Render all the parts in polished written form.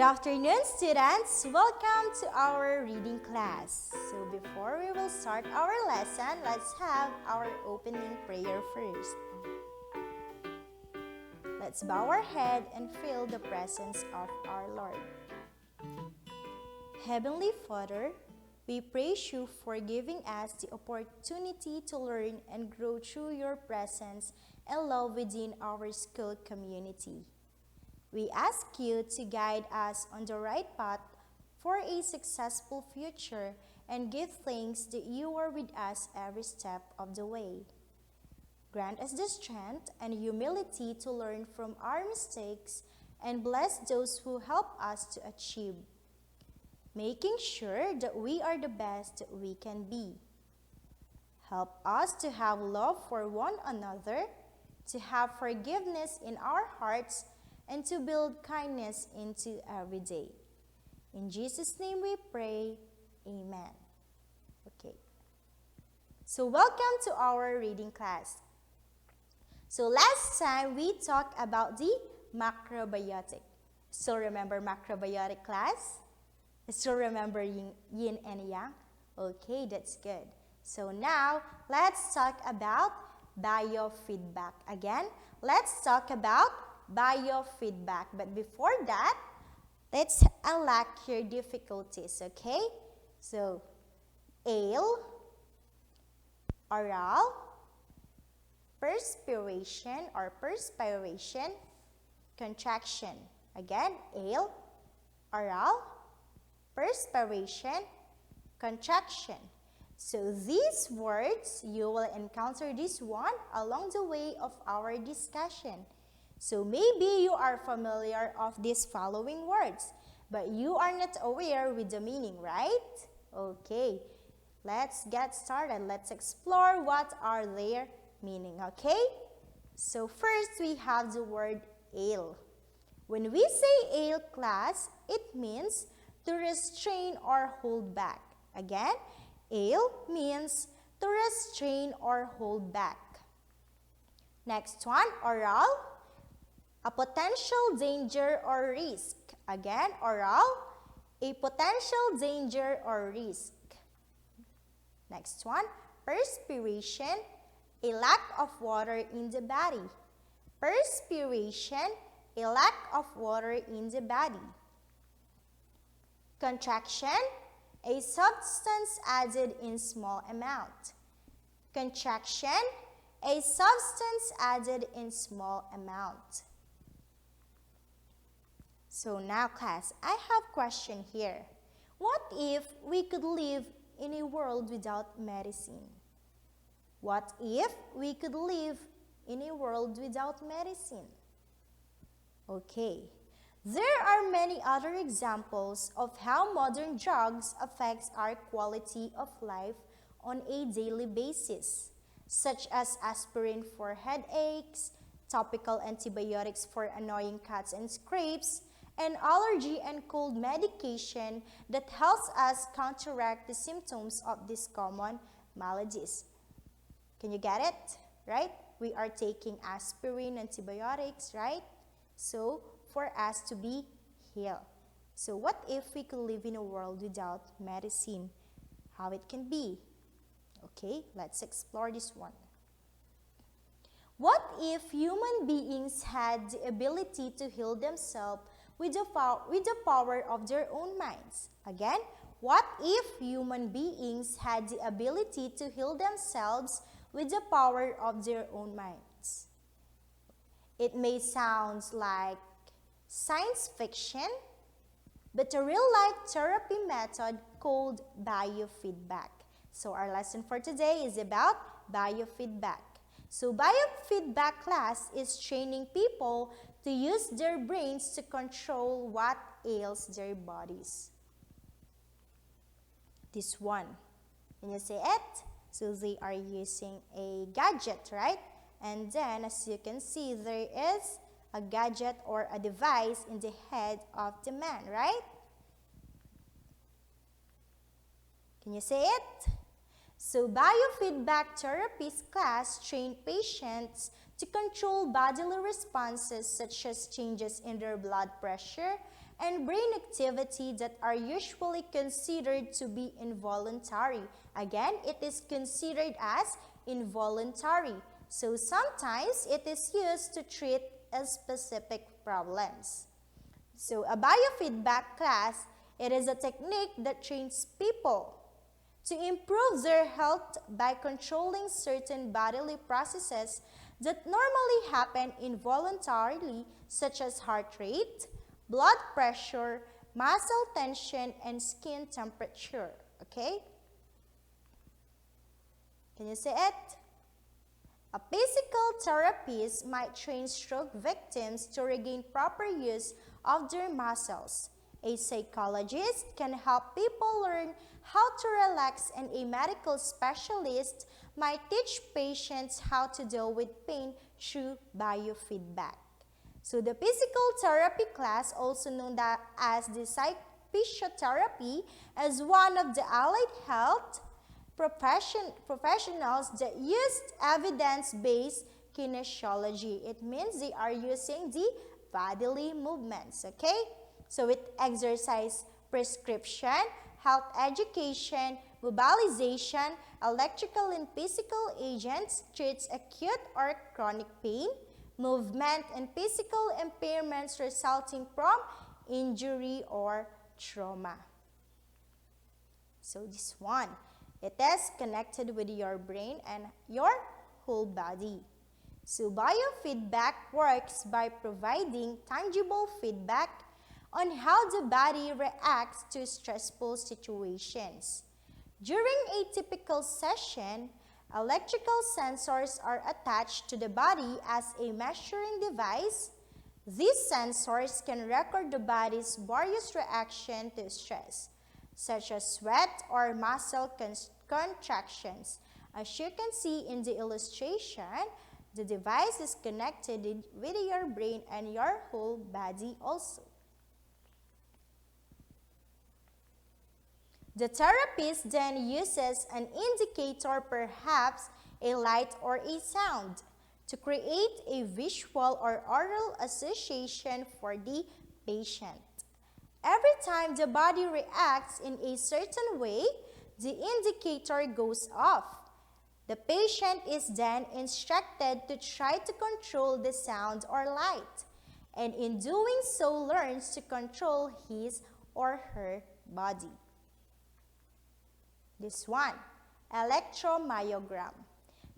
afternoon, students. Welcome to our reading class. So before we will start our lesson, let's have our opening prayer first. Let's bow our head and feel the presence of our Lord. Heavenly Father, we praise you for giving us the opportunity to learn and grow through your presence and love within our school community. We ask you to guide us on the right path for a successful future and give thanks that you are with us every step of the way. Grant us the strength and humility to learn from our mistakes and bless those who help us to achieve, making sure that we are the best that we can be. Help us to have love for one another, to have forgiveness in our hearts, and to build kindness into every day. In Jesus' name we pray, Amen. Okay. So welcome to our reading class. So last time we talked about the macrobiotic. Still remember macrobiotic class? Still remember yin and yang? Okay, that's good. So now let's talk about biofeedback. Again, let's talk about biofeedback. But before that, let's unlock your difficulties, okay? So, ale, oral, perspiration, contraction. Again, ale, oral, perspiration, contraction. So these words, you will encounter this one along the way of our discussion. So maybe you are familiar of these following words, but you are not aware with the meaning, right? Okay, let's get started. Let's explore what are their meaning, okay? So first we have the word ale. When we say ale, class, it means to restrain or hold back. Again, ale means to restrain or hold back. Next one, oral. A potential danger or risk. Again, oral, a potential danger or risk. Next one, perspiration, a lack of water in the body. Perspiration, a lack of water in the body. Contraction, a substance added in small amount. Contraction, a substance added in small amount. So now class, I have a question here. What if we could live in a world without medicine? What if we could live in a world without medicine? Okay, there are many other examples of how modern drugs affects our quality of life on a daily basis, such as aspirin for headaches, topical antibiotics for annoying cuts and scrapes, and allergy and cold medication that helps us counteract the symptoms of these common maladies. Can you get it? Right? We are taking aspirin, antibiotics, right? So, for us to be healed. So, what if we could live in a world without medicine? How it can be? Okay, let's explore this one. What if human beings had the ability to heal themselves with the power of their own minds? Again, what if human beings had the ability to heal themselves with the power of their own minds? It may sound like science fiction, but a real-life therapy method called biofeedback. So our lesson for today is about biofeedback. So biofeedback class is training people to use their brains to control what ails their bodies. This one, can you say it? So they are using a gadget, right? And then as you can see, there is a gadget or a device in the head of the man, right? Can you say it? So biofeedback therapist class train patients to control bodily responses such as changes in their blood pressure, and brain activity that are usually considered to be involuntary. Again, it is considered as involuntary. So sometimes it is used to treat specific problems. So a biofeedback class, it is a technique that trains people to improve their health by controlling certain bodily processes that normally happen involuntarily, such as heart rate, blood pressure, muscle tension, and skin temperature. Okay? Can you see it? A physical therapist might train stroke victims to regain proper use of their muscles. A psychologist can help people learn how to relax, and a medical specialist might teach patients how to deal with pain through biofeedback. So the physical therapy class, also known as the physiotherapy, is one of the allied health professionals that used evidence-based kinesiology. It means they are using the bodily movements, okay? So with exercise prescription, health education, mobilization, electrical and physical agents treats acute or chronic pain, movement, and physical impairments resulting from injury or trauma. So this one, it is connected with your brain and your whole body. So biofeedback works by providing tangible feedback on how the body reacts to stressful situations. During a typical session, electrical sensors are attached to the body as a measuring device. These sensors can record the body's various reactions to stress, such as sweat or muscle contractions. As you can see in the illustration, the device is connected with your brain and your whole body also. The therapist then uses an indicator, perhaps a light or a sound, to create a visual or oral association for the patient. Every time the body reacts in a certain way, the indicator goes off. The patient is then instructed to try to control the sound or light, and in doing so learns to control his or her body. This one, electromyogram.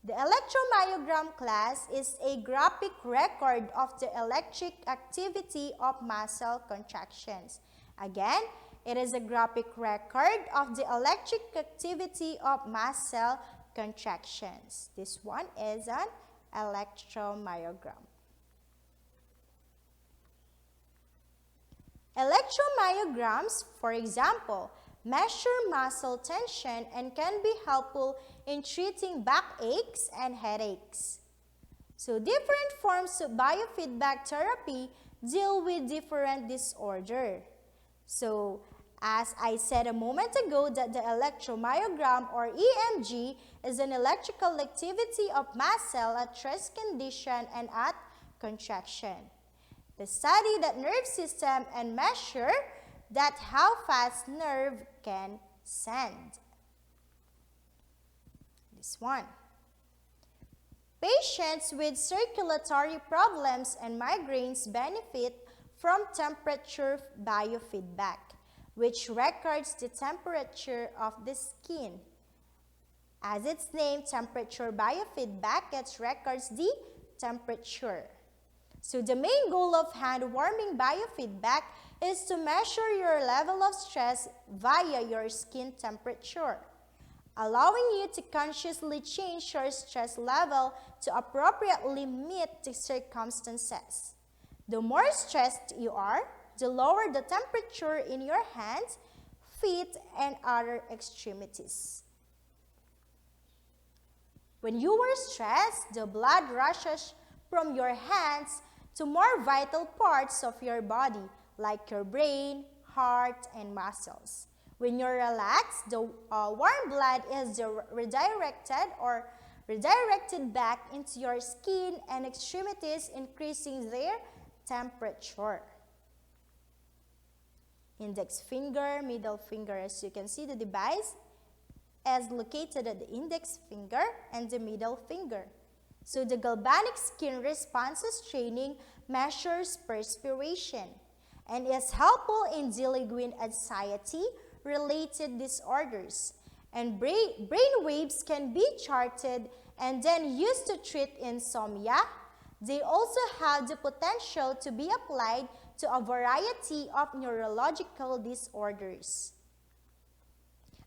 The electromyogram class is a graphic record of the electric activity of muscle contractions. Again, it is a graphic record of the electric activity of muscle contractions. This one is an electromyogram. Electromyograms, for example, measure muscle tension and can be helpful in treating backaches and headaches. So different forms of biofeedback therapy deal with different disorders. So as I said a moment ago, that the electromyogram or EMG is an electrical activity of muscle at rest condition and at contraction. The study that nerve system and measure that how fast nerve can send. This one. Patients with circulatory problems and migraines benefit from temperature biofeedback, which records the temperature of the skin. As its name, temperature biofeedback, it records the temperature. So the main goal of hand-warming biofeedback is to measure your level of stress via your skin temperature, allowing you to consciously change your stress level to appropriately meet the circumstances. The more stressed you are, the lower the temperature in your hands, feet, and other extremities. When you are stressed, the blood rushes from your hands to more vital parts of your body, like your brain, heart, and muscles. When you're relaxed, the warm blood is redirected back into your skin and extremities, increasing their temperature. Index finger, middle finger. As you can see, the device is located at the index finger and the middle finger. So the galvanic skin responses training measures perspiration and is helpful in dealing with anxiety-related disorders. And brain waves can be charted and then used to treat insomnia. They also have the potential to be applied to a variety of neurological disorders.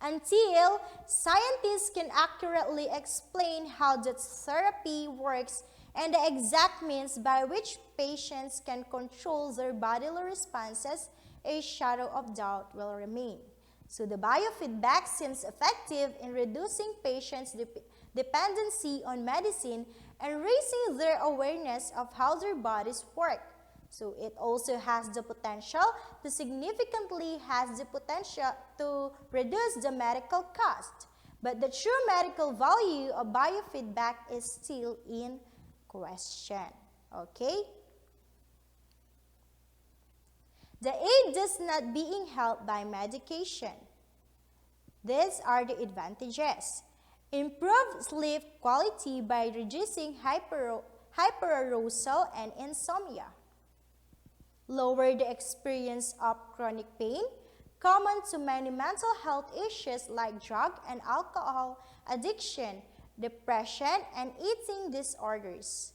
Until scientists can accurately explain how the therapy works and the exact means by which patients can control their bodily responses, a shadow of doubt will remain. So the biofeedback seems effective in reducing patients' dependency on medicine and raising their awareness of how their bodies work. So it also has the potential to significantly to reduce the medical cost. But the true medical value of biofeedback is still in question. Okay? The aid does not being helped by medication. These are the advantages. Improve sleep quality by reducing hyperarousal and insomnia. Lower the experience of chronic pain, common to many mental health issues like drug and alcohol addiction, depression, and eating disorders.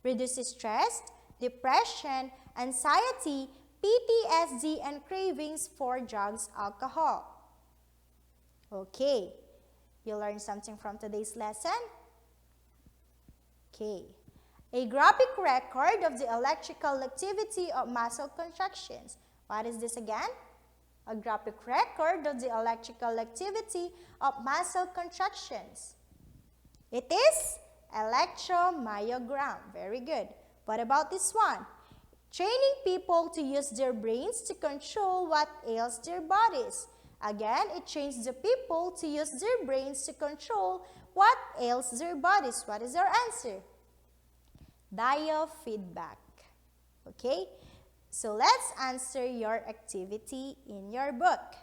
Reduce stress, depression, anxiety, PTSD, and cravings for drugs, alcohol. Okay, you learned something from today's lesson? Okay. A graphic record of the electrical activity of muscle contractions. What is this again? A graphic record of the electrical activity of muscle contractions. It is electromyogram. Very good. What about this one? Training people to use their brains to control what ails their bodies. Again, it trains the people to use their brains to control what ails their bodies. What is our answer? Biofeedback. Okay? So let's answer your activity in your book.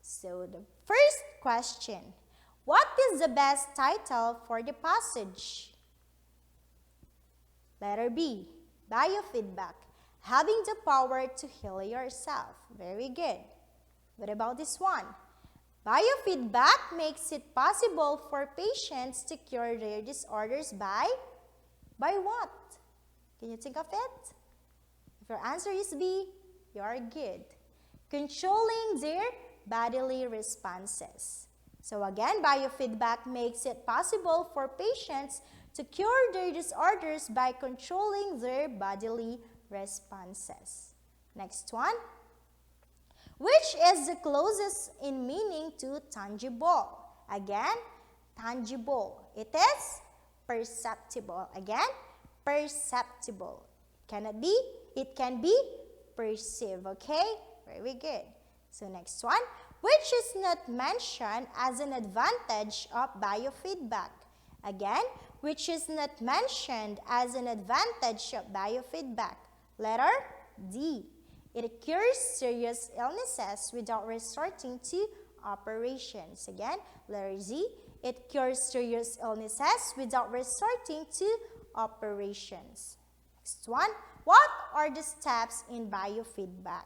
So the first question, what is the best title for the passage? Letter B, biofeedback, having the power to heal yourself. Very good. What about this one? Biofeedback makes it possible for patients to cure their disorders by what? Can you think of it? If your answer is B, you are good. Controlling their bodily responses. So again, biofeedback makes it possible for patients to cure their disorders by controlling their bodily responses. Next one. Which is the closest in meaning to tangible? Again, tangible. It is perceptible. Again, perceptible. It can be perceived. Okay? Very good. So next one. Which is not mentioned as an advantage of biofeedback? Again, which is not mentioned as an advantage of biofeedback? Letter D. It cures serious illnesses without resorting to operations. Again, letter Z. It cures serious illnesses without resorting to operations. Next one. What are the steps in biofeedback?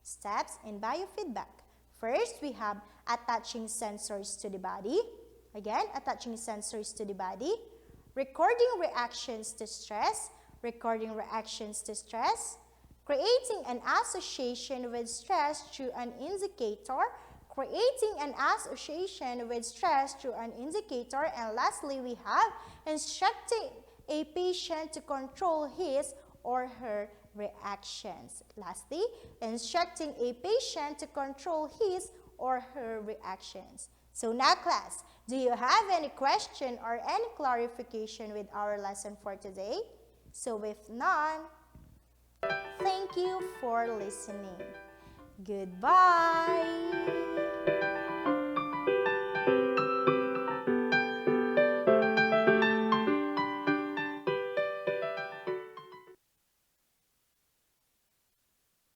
Steps in biofeedback. First, we have attaching sensors to the body. Again, attaching sensors to the body. Recording reactions to stress. Recording reactions to stress. Creating an association with stress through an indicator. Creating an association with stress through an indicator. And lastly, we have instructing a patient to control his or her reactions. Lastly, instructing a patient to control his or her reactions. So now class, do you have any question or any clarification with our lesson for today? So if none, thank you for listening. Goodbye.